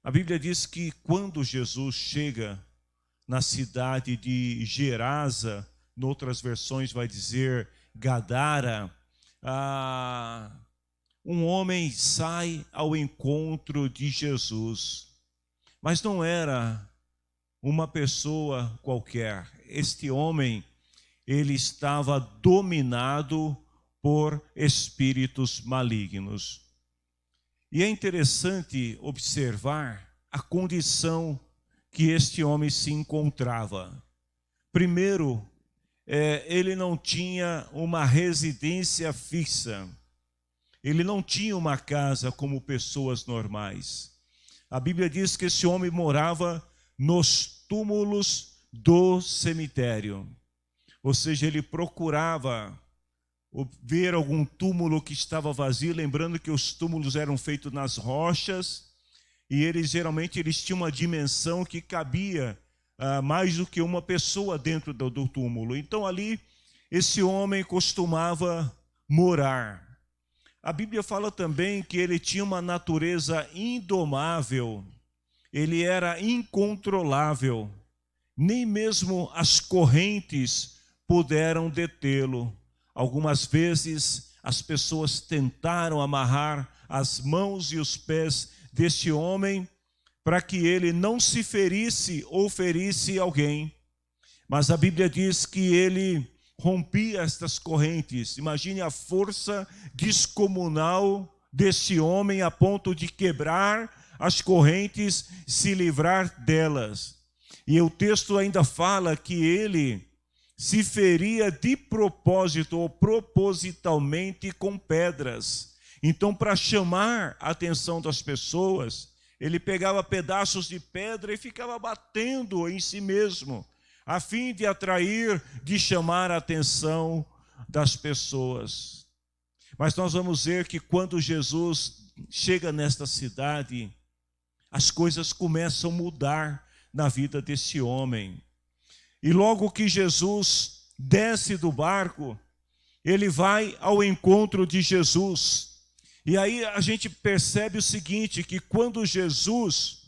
A Bíblia diz que quando Jesus chega na cidade de Gerasa, em outras versões vai dizer Gadara, um homem sai ao encontro de Jesus. Mas não era uma pessoa qualquer. Este homem, ele estava dominado por espíritos malignos. E é interessante observar a condição que este homem se encontrava. Primeiro, ele não tinha uma residência fixa. Ele não tinha uma casa como pessoas normais. A Bíblia diz que esse homem morava nos túmulos do cemitério. Ou seja, ele procurava ver algum túmulo que estava vazio, lembrando que os túmulos eram feitos nas rochas, e geralmente eles tinham uma dimensão que cabia mais do que uma pessoa dentro do túmulo. Então ali, esse homem costumava morar. A Bíblia fala também que ele tinha uma natureza indomável, ele era incontrolável, nem mesmo as correntes puderam detê-lo. Algumas vezes as pessoas tentaram amarrar as mãos e os pés deste homem para que ele não se ferisse ou ferisse alguém. Mas a Bíblia diz que ele rompia estas correntes. Imagine a força descomunal desse homem a ponto de quebrar as correntes, se livrar delas. E o texto ainda fala que ele se feria de propósito ou propositalmente com pedras. Então, para chamar a atenção das pessoas, ele pegava pedaços de pedra e ficava batendo em si mesmo, a fim de atrair, de chamar a atenção das pessoas. Mas nós vamos ver que quando Jesus chega nesta cidade, as coisas começam a mudar na vida desse homem. E logo que Jesus desce do barco, ele vai ao encontro de Jesus. E aí a gente percebe o seguinte, que quando Jesus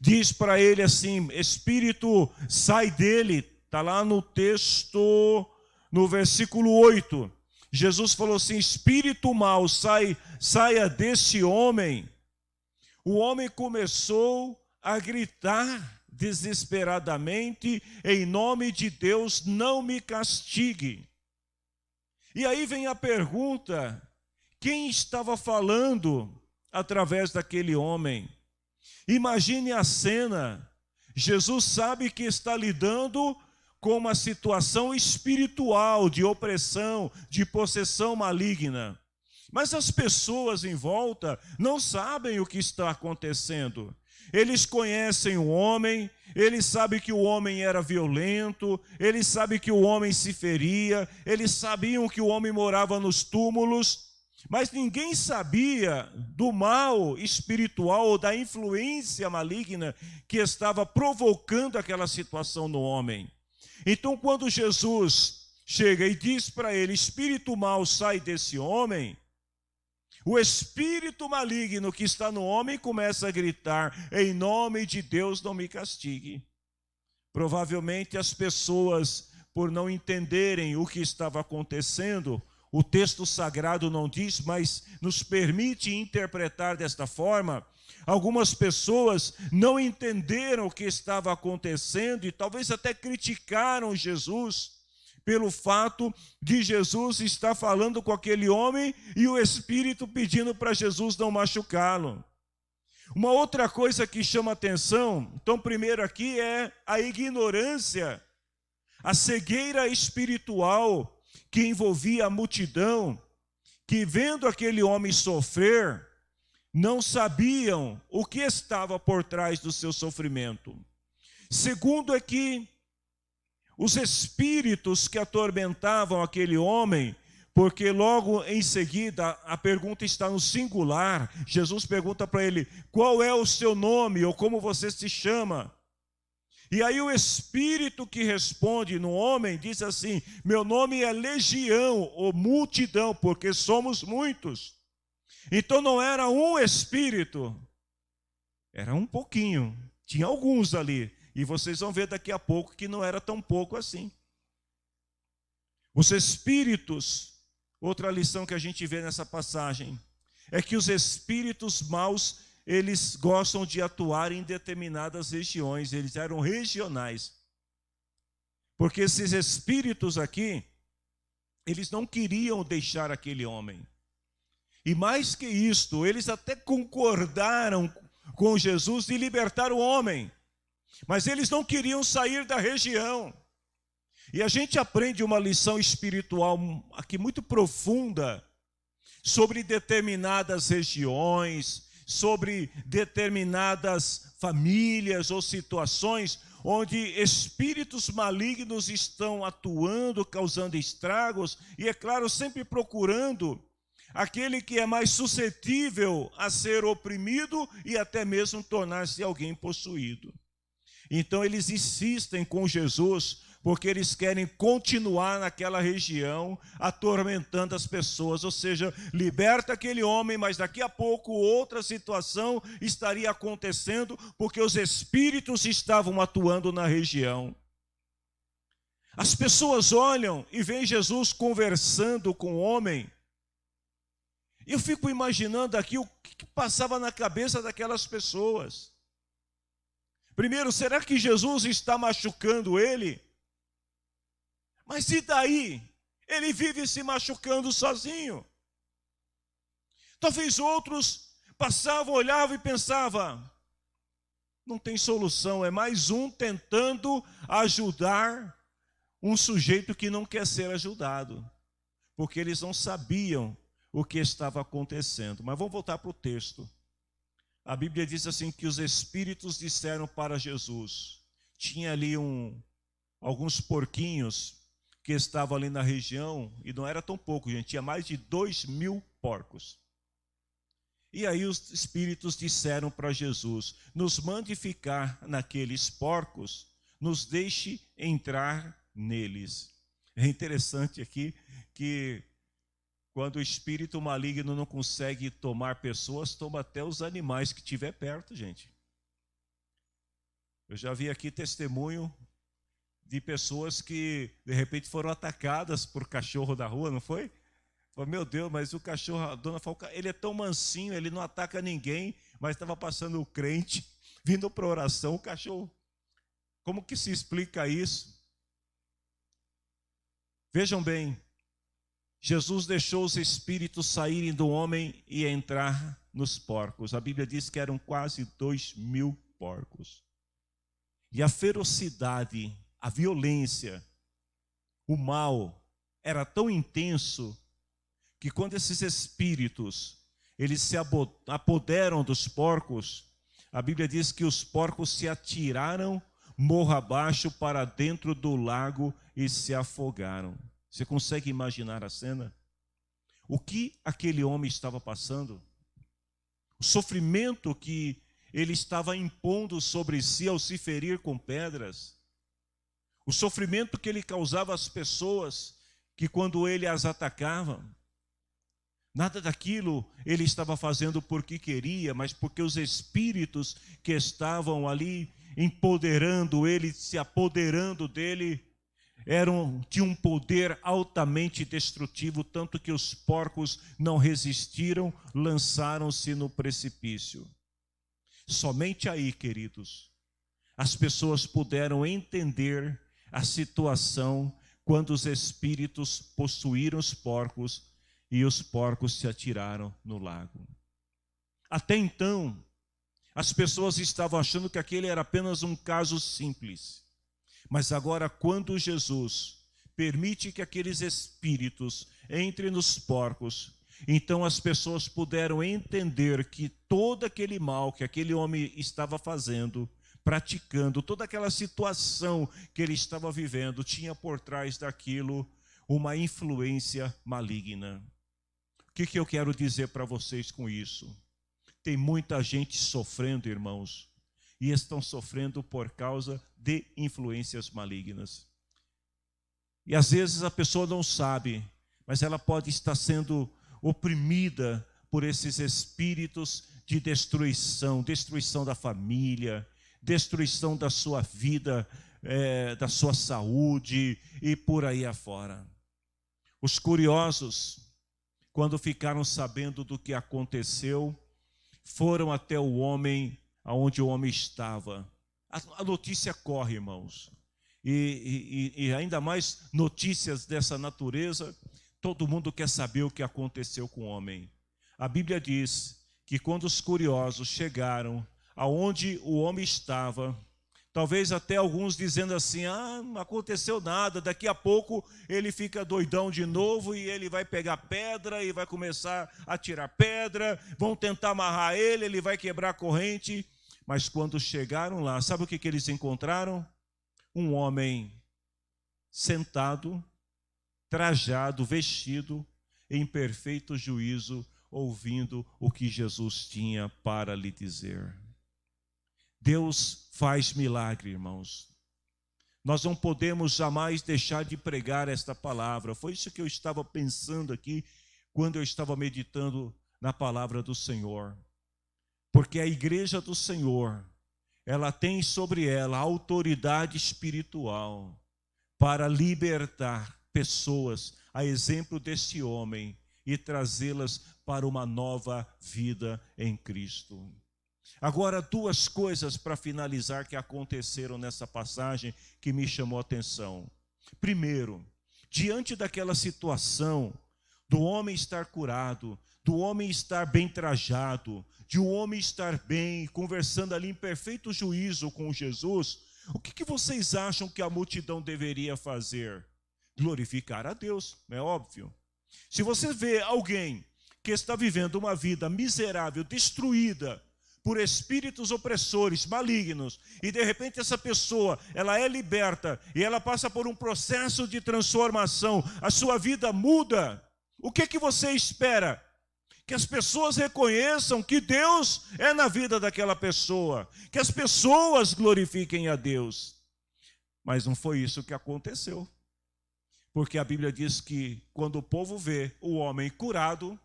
diz para ele assim, espírito, sai dele, está lá no texto, no versículo 8. Jesus falou assim, espírito mau, saia desse homem. O homem começou a gritar desesperadamente, em nome de Deus, não me castigue. E aí vem a pergunta, quem estava falando através daquele homem? Imagine a cena, Jesus sabe que está lidando com uma situação espiritual, de opressão, de possessão maligna. Mas as pessoas em volta não sabem o que está acontecendo. Eles conhecem o homem, eles sabem que o homem era violento, eles sabem que o homem se feria, eles sabiam que o homem morava nos túmulos, mas ninguém sabia do mal espiritual ou da influência maligna que estava provocando aquela situação no homem. Então, quando Jesus chega e diz para ele, espírito mau, sai desse homem, o espírito maligno que está no homem começa a gritar, em nome de Deus não me castigue. Provavelmente as pessoas, por não entenderem o que estava acontecendo, o texto sagrado não diz, mas nos permite interpretar desta forma. Algumas pessoas não entenderam o que estava acontecendo e talvez até criticaram Jesus pelo fato de Jesus estar falando com aquele homem e o Espírito pedindo para Jesus não machucá-lo. Uma outra coisa que chama atenção, então primeiro aqui é a ignorância, a cegueira espiritual que envolvia a multidão, que vendo aquele homem sofrer, não sabiam o que estava por trás do seu sofrimento. Segundo é que os espíritos que atormentavam aquele homem, porque logo em seguida a pergunta está no singular, Jesus pergunta para ele, qual é o seu nome ou como você se chama? E aí o espírito que responde no homem diz assim, meu nome é legião ou multidão, porque somos muitos. Então não era um espírito, Era um pouquinho, tinha alguns ali. E vocês vão ver daqui a pouco que não era tão pouco assim. Os espíritos, outra lição que a gente vê nessa passagem, é que os espíritos maus, eles gostam de atuar em determinadas regiões, eles eram regionais. Porque esses espíritos aqui, eles não queriam deixar aquele homem. E mais que isto, eles até concordaram com Jesus de libertar o homem, mas eles não queriam sair da região. E a gente aprende uma lição espiritual aqui muito profunda sobre determinadas regiões, sobre determinadas famílias ou situações onde espíritos malignos estão atuando, causando estragos, e é claro, sempre procurando aquele que é mais suscetível a ser oprimido e até mesmo tornar-se alguém possuído. Então eles insistem com Jesus, porque eles querem continuar naquela região, atormentando as pessoas, ou seja, liberta aquele homem, mas daqui a pouco outra situação estaria acontecendo, porque os espíritos estavam atuando na região. As pessoas olham e veem Jesus conversando com o homem. Eu fico imaginando aqui o que passava na cabeça daquelas pessoas. Primeiro, será que Jesus está machucando ele? Mas e daí? Ele vive se machucando sozinho. Talvez outros passavam, olhavam e pensavam, não tem solução, é mais um tentando ajudar um sujeito que não quer ser ajudado, porque eles não sabiam o que estava acontecendo. Mas vamos voltar para o texto. A Bíblia diz assim que os espíritos disseram para Jesus, tinha ali alguns porquinhos que estavam ali na região, e não era tão pouco, gente, tinha mais de 2.000 porcos. E aí os espíritos disseram para Jesus, nos mande ficar naqueles porcos, nos deixe entrar neles. É interessante aqui que quando o espírito maligno não consegue tomar pessoas, toma até os animais que tiver perto, gente. Eu já vi aqui testemunho de pessoas que, de repente, foram atacadas por cachorro da rua, não foi? Falei, meu Deus, mas o cachorro, a dona Falca, ele é tão mansinho, ele não ataca ninguém, mas estava passando o crente, vindo para oração, o cachorro. Como que se explica isso? Vejam bem, Jesus deixou os espíritos saírem do homem e entrar nos porcos. A Bíblia diz que eram quase 2.000 porcos. E a ferocidade, a violência, o mal era tão intenso que quando esses espíritos eles se apoderam dos porcos, a Bíblia diz que os porcos se atiraram morro abaixo para dentro do lago e se afogaram. Você consegue imaginar a cena? O que aquele homem estava passando? O sofrimento que ele estava impondo sobre si ao se ferir com pedras. O sofrimento que ele causava às pessoas que quando ele as atacava. Nada daquilo ele estava fazendo porque queria, mas porque os espíritos que estavam ali empoderando ele, se apoderando dele, tinham um poder altamente destrutivo, tanto que os porcos não resistiram, lançaram-se no precipício. Somente aí, queridos, as pessoas puderam entender a situação quando os espíritos possuíram os porcos e os porcos se atiraram no lago. Até então, as pessoas estavam achando que aquele era apenas um caso simples. Mas agora, quando Jesus permite que aqueles espíritos entrem nos porcos, então as pessoas puderam entender que todo aquele mal que aquele homem estava fazendo, praticando, toda aquela situação que ele estava vivendo, tinha por trás daquilo uma influência maligna. O que eu quero dizer para vocês com isso? Tem muita gente sofrendo, irmãos, e estão sofrendo por causa de influências malignas. E às vezes a pessoa não sabe, mas ela pode estar sendo oprimida por esses espíritos de destruição, destruição da família, destruição da sua vida, da sua saúde e por aí afora. Os curiosos, quando ficaram sabendo do que aconteceu, foram até o homem, aonde o homem estava. A notícia corre, irmãos. E ainda mais notícias dessa natureza, todo mundo quer saber o que aconteceu com o homem. A Bíblia diz que quando os curiosos chegaram aonde o homem estava, talvez até alguns dizendo assim, não aconteceu nada, daqui a pouco ele fica doidão de novo e ele vai pegar pedra e vai começar a tirar pedra, vão tentar amarrar ele, ele vai quebrar a corrente. Mas quando chegaram lá, sabe o que eles encontraram? Um homem sentado, trajado, vestido, em perfeito juízo, ouvindo o que Jesus tinha para lhe dizer. Deus faz milagre, irmãos. Nós não podemos jamais deixar de pregar esta palavra. Foi isso que eu estava pensando aqui, quando eu estava meditando na palavra do Senhor. Porque a igreja do Senhor, ela tem sobre ela a autoridade espiritual para libertar pessoas, a exemplo deste homem, e trazê-las para uma nova vida em Cristo. Agora, duas coisas para finalizar que aconteceram nessa passagem que me chamou a atenção. Primeiro, diante daquela situação do homem estar curado, do homem estar bem trajado, de um homem estar bem, conversando ali em perfeito juízo com Jesus, o que vocês acham que a multidão deveria fazer? Glorificar a Deus, é óbvio. Se você vê alguém que está vivendo uma vida miserável, destruída por espíritos opressores, malignos, e de repente essa pessoa, ela é liberta e ela passa por um processo de transformação, a sua vida muda, o que você espera? Que as pessoas reconheçam que Deus é na vida daquela pessoa, que as pessoas glorifiquem a Deus. Mas não foi isso que aconteceu. Porque a Bíblia diz que quando o povo vê o homem curado,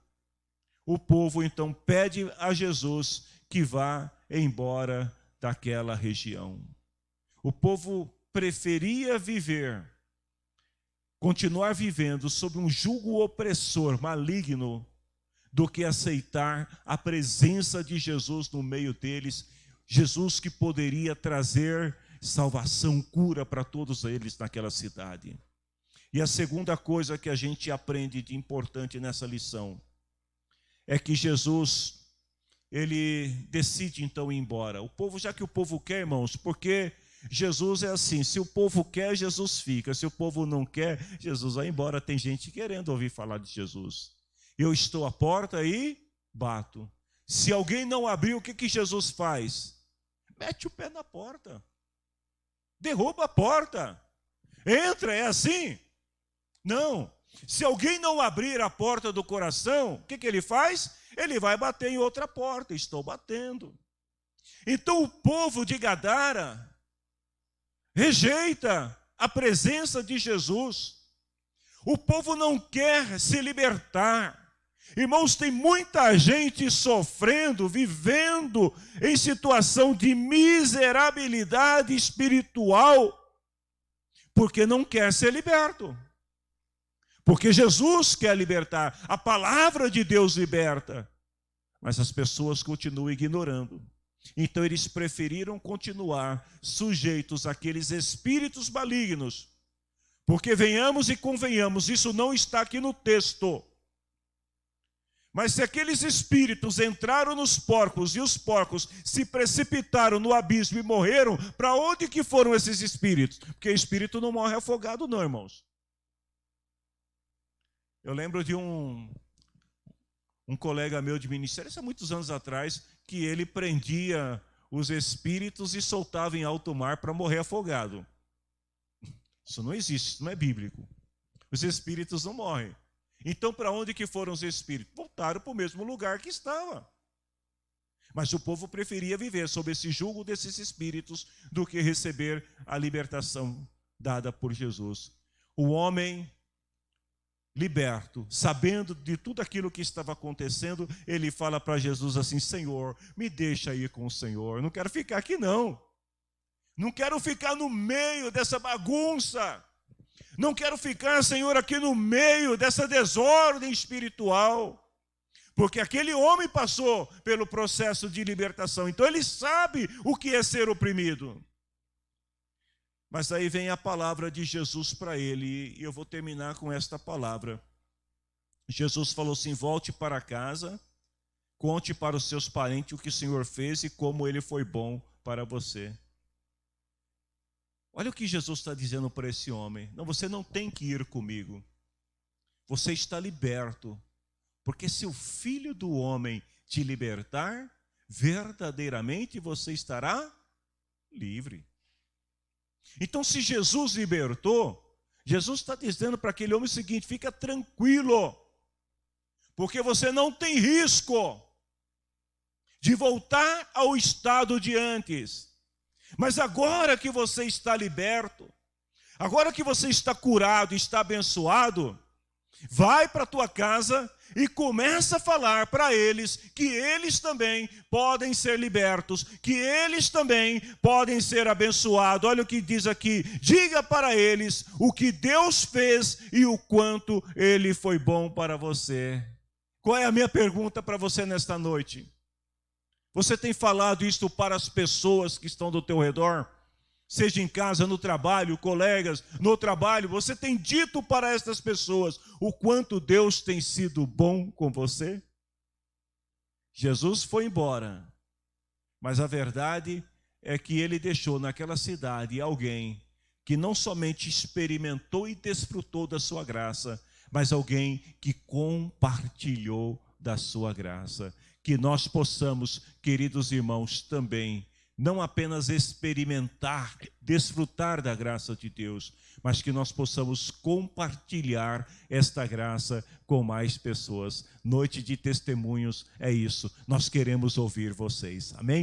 o povo então pede a Jesus que vá embora daquela região. O povo preferia continuar vivendo sob um jugo opressor, maligno, do que aceitar a presença de Jesus no meio deles, Jesus que poderia trazer salvação, cura para todos eles naquela cidade. E a segunda coisa que a gente aprende de importante nessa lição é que Jesus, ele decide então ir embora. O povo, já que o povo quer, irmãos, porque Jesus é assim, se o povo quer, Jesus fica. Se o povo não quer, Jesus vai embora. Tem gente querendo ouvir falar de Jesus. Eu estou à porta e bato. Se alguém não abrir, o que Jesus faz? Mete o pé na porta. Derruba a porta. Entra, é assim? Não. Se alguém não abrir a porta do coração, o que ele faz? Ele vai bater em outra porta. Estou batendo. Então o povo de Gadara rejeita a presença de Jesus. O povo não quer se libertar. Irmãos, tem muita gente sofrendo, vivendo em situação de miserabilidade espiritual, porque não quer ser liberto. Porque Jesus quer libertar, a palavra de Deus liberta, mas as pessoas continuam ignorando. Então eles preferiram continuar sujeitos àqueles espíritos malignos, porque venhamos e convenhamos, isso não está aqui no texto. Mas se aqueles espíritos entraram nos porcos e os porcos se precipitaram no abismo e morreram, para onde que foram esses espíritos? Porque espírito não morre afogado não, irmãos. Eu lembro de um colega meu de ministério, isso há muitos anos atrás, que ele prendia os espíritos e soltava em alto mar para morrer afogado. Isso não existe, isso não é bíblico. Os espíritos não morrem. Então, para onde que foram os espíritos? Voltaram para o mesmo lugar que estava. Mas o povo preferia viver sob esse jugo desses espíritos do que receber a libertação dada por Jesus. O homem liberto, sabendo de tudo aquilo que estava acontecendo, ele fala para Jesus assim: Senhor, me deixa ir com o Senhor, não quero ficar aqui não. Não quero ficar no meio dessa bagunça. Não quero ficar, Senhor, aqui no meio dessa desordem espiritual. Porque aquele homem passou pelo processo de libertação, então ele sabe o que é ser oprimido. Mas aí vem a palavra de Jesus para ele, e eu vou terminar com esta palavra. Jesus falou assim: volte para casa, conte para os seus parentes o que o Senhor fez e como ele foi bom para você. Olha o que Jesus está dizendo para esse homem: não, você não tem que ir comigo, você está liberto, porque se o Filho do Homem te libertar, verdadeiramente você estará livre. Então, se Jesus libertou, Jesus está dizendo para aquele homem o seguinte: fica tranquilo, porque você não tem risco de voltar ao estado de antes. Mas agora que você está liberto, agora que você está curado, está abençoado, vai para a tua casa e começa a falar para eles que eles também podem ser libertos, que eles também podem ser abençoados. Olha o que diz aqui: diga para eles o que Deus fez e o quanto Ele foi bom para você. Qual é a minha pergunta para você nesta noite? Você tem falado isto para as pessoas que estão do teu redor? Seja em casa, no trabalho, colegas, no trabalho, você tem dito para estas pessoas o quanto Deus tem sido bom com você? Jesus foi embora, mas a verdade é que ele deixou naquela cidade alguém que não somente experimentou e desfrutou da sua graça, mas alguém que compartilhou da sua graça. Que nós possamos, queridos irmãos, também não apenas experimentar, desfrutar da graça de Deus, mas que nós possamos compartilhar esta graça com mais pessoas. Noite de testemunhos é isso. Nós queremos ouvir vocês. Amém?